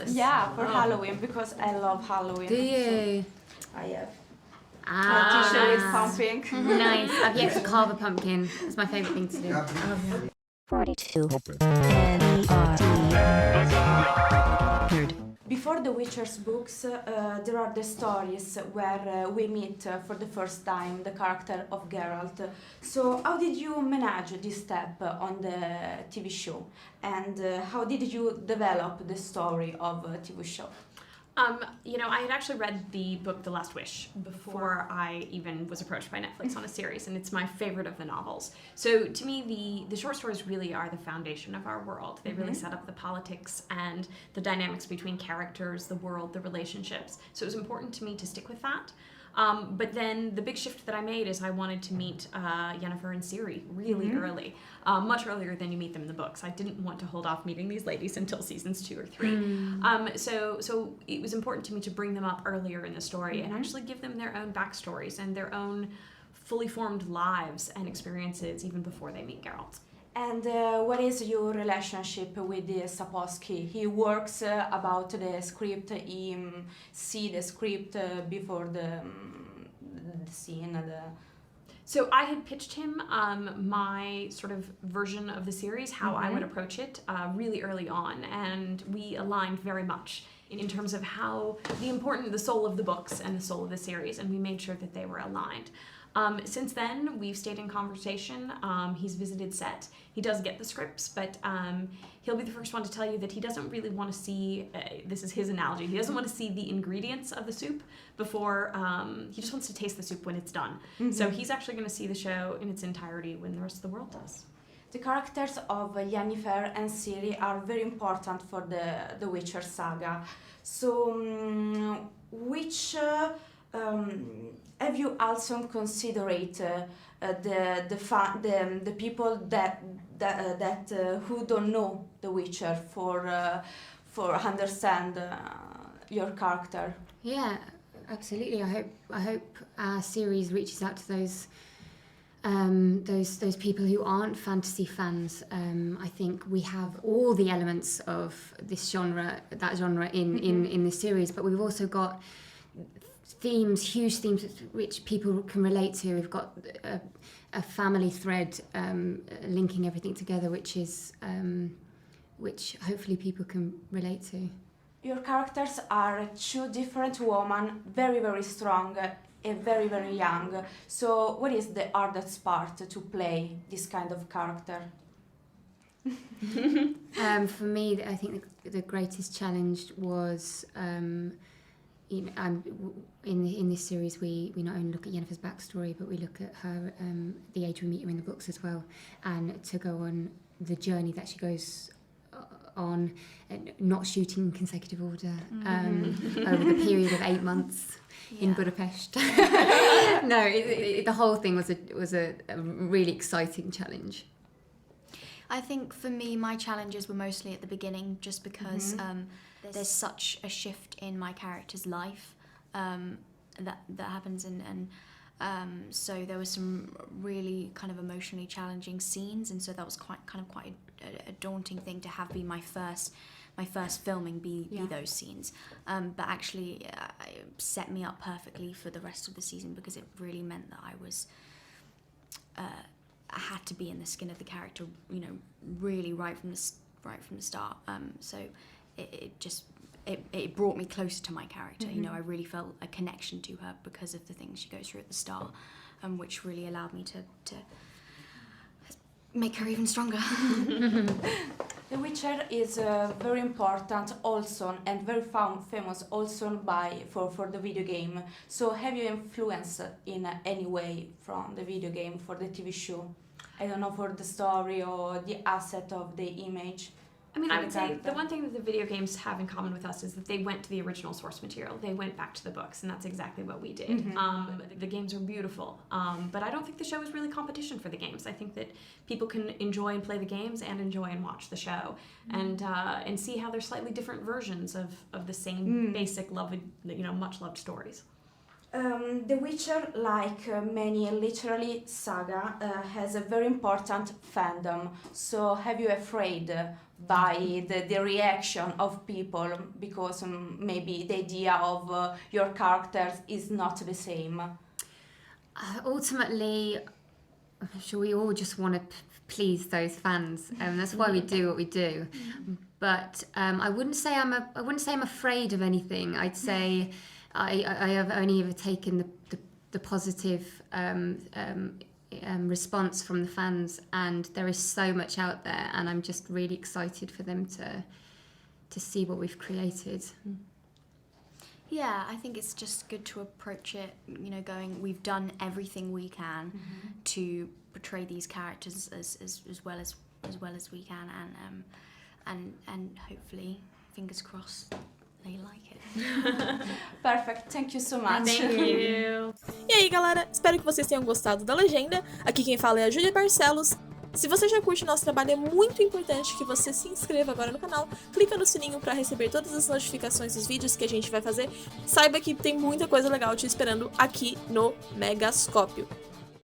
necklace? Yeah, for Halloween, because I love Halloween. Do you? So I have Ah, a t-shirt with pumping. nice. I've yet to carve a pumpkin. It's my favourite thing to do. 42. Before the Witcher's books, there are the stories where we meet for the first time the character of Geralt. So how did you manage this step on the TV show? And how did you develop the story of a TV show? I had actually read the book The Last Wish before I even was approached by Netflix on a series, and it's my favorite of the novels. So to me, the short stories really are the foundation of our world. They really set up the politics and the dynamics between characters, the world, the relationships. So it was important to me to stick with that. But then the big shift that I made is I wanted to meet Yennefer and Ciri really early, much earlier than you meet them in the books. I didn't want to hold off meeting these ladies until seasons 2 or 3. So it was important to me to bring them up earlier in the story and actually give them their own backstories and their own fully formed lives and experiences even before they meet Geralt. And what is your relationship with the Sapolsky? He works about the script, he see the script before the scene. So I had pitched him my sort of version of the series, how I would approach it really early on, and we aligned very much in terms of how the soul of the books and the soul of the series, and we made sure that they were aligned. Since then, we've stayed in conversation. He's visited set. He does get the scripts, but he'll be the first one to tell you that he doesn't really want to see, this is his analogy, he doesn't want to see the ingredients of the soup before, he just wants to taste the soup when it's done. So he's actually going to see the show in its entirety when the rest of the world does. The characters of Yennefer and Ciri are very important for the Witcher saga. So, which... have you also considered the people that who don't know The Witcher for understand your character? Yeah, absolutely. I hope our series reaches out to those people who aren't fantasy fans. I think we have all the elements of this genre, in the series, but we've also got huge themes which people can relate to. We've got a family thread linking everything together, which hopefully people can relate to. Your characters are two different women, very, very strong and very, very young. So what is the hardest part to play this kind of character? For me, I think the greatest challenge was in this series, we not only look at Yennefer's backstory, but we look at her, the age we meet her in the books as well, and to go on the journey that she goes on, not shooting in consecutive order over the period of 8 months in Budapest. No, the whole thing was a really exciting challenge. I think for me, my challenges were mostly at the beginning, just because there's such a shift in my character's life that happens, and so there was some really kind of emotionally challenging scenes, and so that was quite a daunting thing to have be my first filming be those scenes, but actually it set me up perfectly for the rest of the season, because it really meant that I had to be in the skin of the character, really right from the start. So it brought me closer to my character. I really felt a connection to her because of the things she goes through at the start, which really allowed me to make her even stronger. The Witcher is very important also, and very famous also for the video game. So have you influenced in any way from the video game for the TV show? I don't know, for the story or the asset of the image? I mean, I would say the one thing that the video games have in common with us is that they went to the original source material. They went back to the books, and that's exactly what we did. The games are beautiful, but I don't think the show is really competition for the games. I think that people can enjoy and play the games and enjoy and watch the show, and see how they're slightly different versions of the same basic, loved, much loved stories. The Witcher, like many literary saga, has a very important fandom. So have you afraid by the reaction of people because maybe the idea of your characters is not the same? Ultimately, I'm sure we all just want to please those fans, and that's why we do what we do. But I wouldn't say I'm afraid of anything. I'd say I have only ever taken the positive response from the fans, and there is so much out there, and I'm just really excited for them to see what we've created. Yeah, I think it's just good to approach it, going, we've done everything we can to portray these characters as well as we can, and hopefully, fingers crossed, they like it. Perfect, thank you so much. Thank you. E aí, galera, espero que vocês tenham gostado da legenda. Aqui quem fala é a Júlia Barcelos. Se você já curte o nosso trabalho, é muito importante que você se inscreva agora no canal, clica no sininho para receber todas as notificações dos vídeos que a gente vai fazer. Saiba que tem muita coisa legal te esperando aqui no Megascópio.